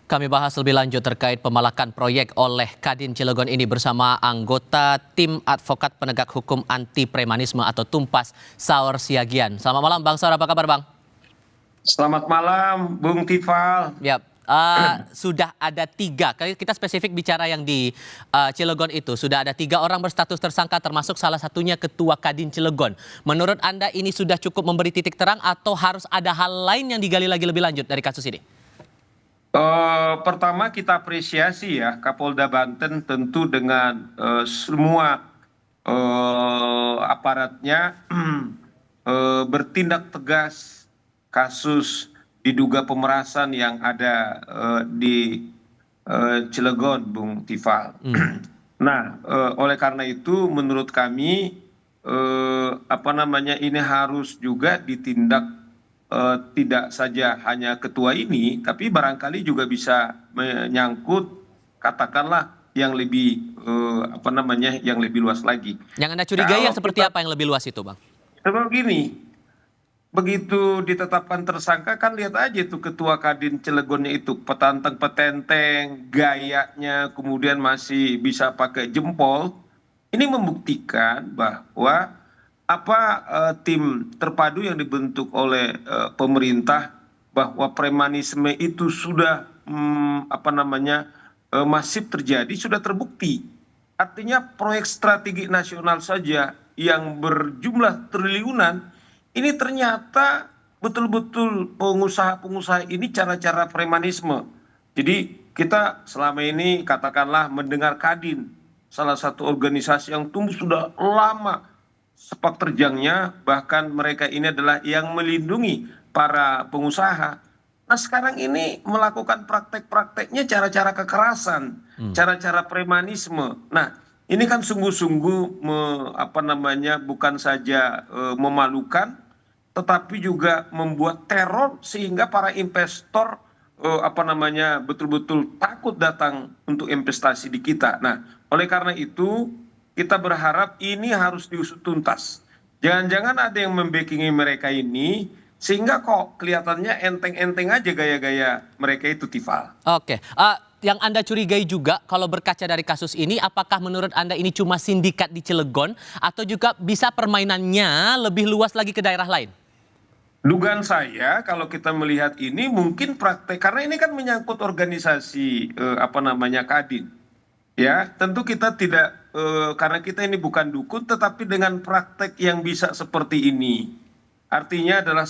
Kami bahas lebih lanjut terkait pemalakan proyek oleh Kadin Cilegon ini bersama anggota Tim Advokat Penegak Hukum Anti Premanisme atau TUMPAS, Saur Siagian. Selamat malam Bang Saur, apa kabar Bang? Selamat malam, Bung Tifal. Ya, sudah ada 3, kita spesifik bicara yang di Cilegon itu, sudah ada 3 orang berstatus tersangka termasuk salah satunya Ketua Kadin Cilegon. Menurut Anda ini sudah cukup memberi titik terang atau harus ada hal lain yang digali lagi lebih lanjut dari kasus ini? Pertama kita apresiasi ya Kapolda Banten tentu dengan semua aparatnya bertindak tegas kasus diduga pemerasan yang ada di Cilegon, Bung Tifal. Nah, oleh karena itu menurut kami ini harus juga ditindak. Tidak saja hanya ketua ini, tapi barangkali juga bisa menyangkut katakanlah yang lebih yang lebih luas lagi. Yang Anda curigai yang seperti apa yang lebih luas itu, Bang? Sebab gini, begitu ditetapkan tersangka kan lihat aja itu Ketua Kadin Cilegonnya itu petanteng-petenteng, gayanya, kemudian masih bisa pakai jempol. Ini membuktikan bahwa tim terpadu yang dibentuk oleh pemerintah bahwa premanisme itu sudah masif terjadi, sudah terbukti. Artinya proyek strategi nasional saja yang berjumlah triliunan ini ternyata betul-betul pengusaha-pengusaha ini cara-cara premanisme. Jadi kita selama ini katakanlah mendengar Kadin, salah satu organisasi yang tumbuh sudah lama sepak terjangnya, bahkan mereka ini adalah yang melindungi para pengusaha. Nah sekarang ini melakukan praktek-prakteknya cara-cara kekerasan, cara-cara premanisme. Nah ini kan sungguh-sungguh bukan saja memalukan, tetapi juga membuat teror sehingga para investor betul-betul takut datang untuk investasi di kita. Nah oleh karena itu kita berharap ini harus diusut tuntas. Jangan-jangan ada yang membackingi mereka ini, sehingga kok kelihatannya enteng-enteng aja gaya-gaya mereka itu, Tifal. Oke, yang Anda curigai juga kalau berkaca dari kasus ini, apakah menurut Anda ini cuma sindikat di Cilegon, atau juga bisa permainannya lebih luas lagi ke daerah lain? Dugaan saya kalau kita melihat ini mungkin praktek, karena ini kan menyangkut organisasi Kadin. Ya, tentu kita tidak, karena kita ini bukan dukun, tetapi dengan praktek yang bisa seperti ini. Artinya adalah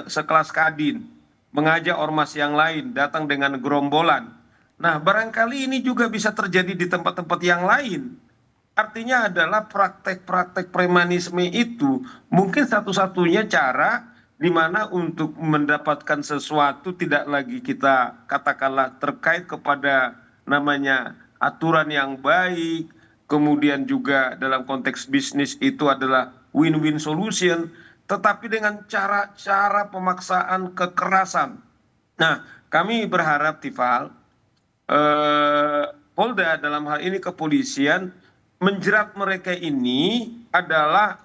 sekelas Kadin, mengajak ormas yang lain, datang dengan gerombolan. Nah, barangkali ini juga bisa terjadi di tempat-tempat yang lain. Artinya adalah praktek-praktek premanisme itu mungkin satu-satunya cara di mana untuk mendapatkan sesuatu tidak lagi kita katakanlah terkait kepada namanya aturan yang baik, kemudian juga dalam konteks bisnis itu adalah win-win solution, tetapi dengan cara-cara pemaksaan kekerasan. Nah, kami berharap Tifal, Polda dalam hal ini kepolisian menjerat mereka ini adalah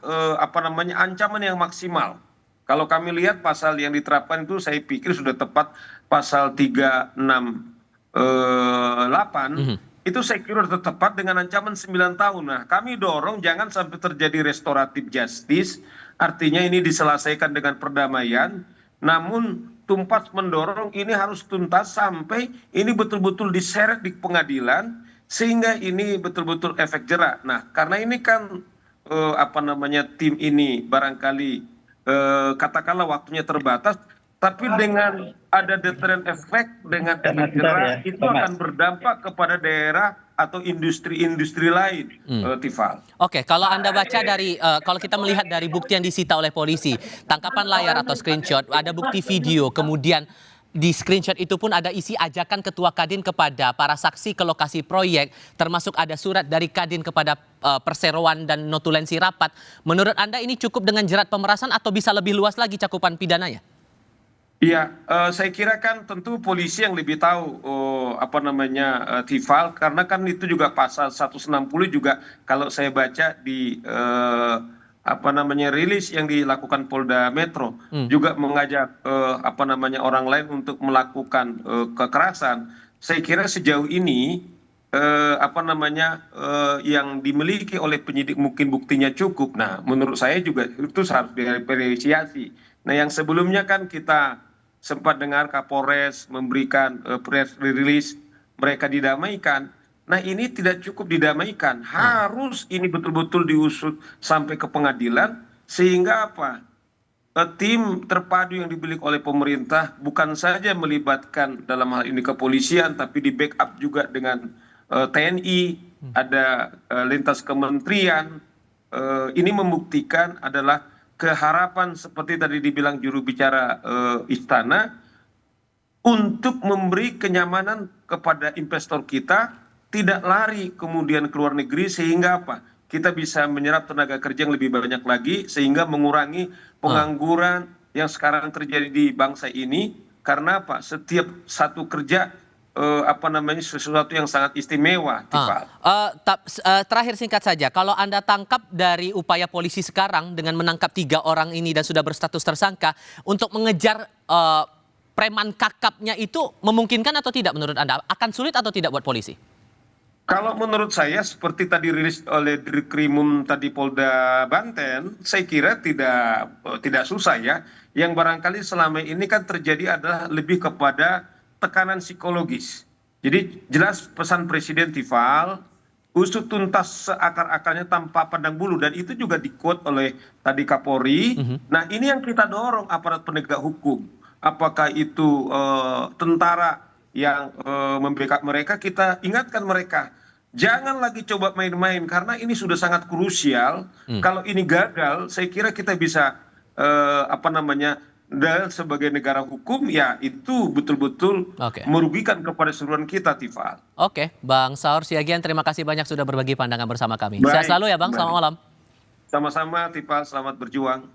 ancaman yang maksimal. Kalau kami lihat pasal yang diterapkan itu saya pikir sudah tepat pasal 368. Itu saya kira sudah tepat dengan ancaman 9 tahun. Nah, kami dorong jangan sampai terjadi restoratif justice, artinya ini diselesaikan dengan perdamaian, namun Tumpas mendorong ini harus tuntas sampai ini betul-betul diseret di pengadilan, sehingga ini betul-betul efek jerak. Nah, karena ini kan tim ini barangkali katakanlah waktunya terbatas, tapi dengan ada deterrent effect, dengan efek jerak itu akan berdampak kepada daerah atau industri-industri lain, Tifal. Oke, kalau Anda baca dari, kalau kita melihat dari bukti yang disita oleh polisi, tangkapan layar atau screenshot, ada bukti video, kemudian di screenshot itu pun ada isi ajakan Ketua Kadin kepada para saksi ke lokasi proyek, termasuk ada surat dari Kadin kepada perseroan dan notulensi rapat. Menurut Anda ini cukup dengan jerat pemerasan atau bisa lebih luas lagi cakupan pidananya? Iya, saya kira kan tentu polisi yang lebih tahu Tifal, karena kan itu juga pasal 160 juga kalau saya baca di rilis yang dilakukan Polda Metro juga mengajak orang lain untuk melakukan kekerasan. saya kira sejauh ini yang dimiliki oleh penyidik mungkin buktinya cukup. Nah, menurut saya juga itu harus diapresiasi. Nah, yang sebelumnya kan kita sempat dengar Kapolres memberikan press release mereka didamaikan. Nah, ini tidak cukup didamaikan, harus ini betul-betul diusut sampai ke pengadilan sehingga apa? Tim terpadu yang dimiliki oleh pemerintah bukan saja melibatkan dalam hal ini kepolisian, tapi di backup juga dengan TNI, ada lintas kementerian. Ini membuktikan adalah keharapan seperti tadi dibilang juru bicara istana untuk memberi kenyamanan kepada investor kita, tidak lari kemudian ke luar negeri sehingga apa? Kita bisa menyerap tenaga kerja yang lebih banyak lagi sehingga mengurangi pengangguran yang sekarang terjadi di bangsa ini. Karena apa? Setiap satu kerja sesuatu yang sangat istimewa. Terakhir singkat saja, kalau Anda tangkap dari upaya polisi sekarang dengan menangkap 3 orang ini dan sudah berstatus tersangka untuk mengejar preman kakapnya itu memungkinkan atau tidak menurut Anda? Akan sulit atau tidak buat polisi? Kalau menurut saya seperti tadi rilis oleh Dirkrimum tadi Polda Banten, saya kira tidak susah ya. Yang barangkali selama ini kan terjadi adalah lebih kepada tekanan psikologis. Jadi jelas pesan Presiden Tifal, usut tuntas seakar-akarnya tanpa pandang bulu, dan itu juga di-quote oleh tadi Kapolri. Nah, ini yang kita dorong aparat penegak hukum. Apakah itu tentara yang membackup mereka, kita ingatkan mereka, jangan lagi coba main-main karena ini sudah sangat krusial. Kalau ini gagal, saya kira kita bisa sebagai negara hukum ya itu betul-betul merugikan kepada seluruhan kita, Tifal. Oke, Bang Saur Siagian, terima kasih banyak sudah berbagi pandangan bersama kami. Baik, Sehat selalu ya Bang, selamat malam. Sama-sama, Tifal, selamat berjuang.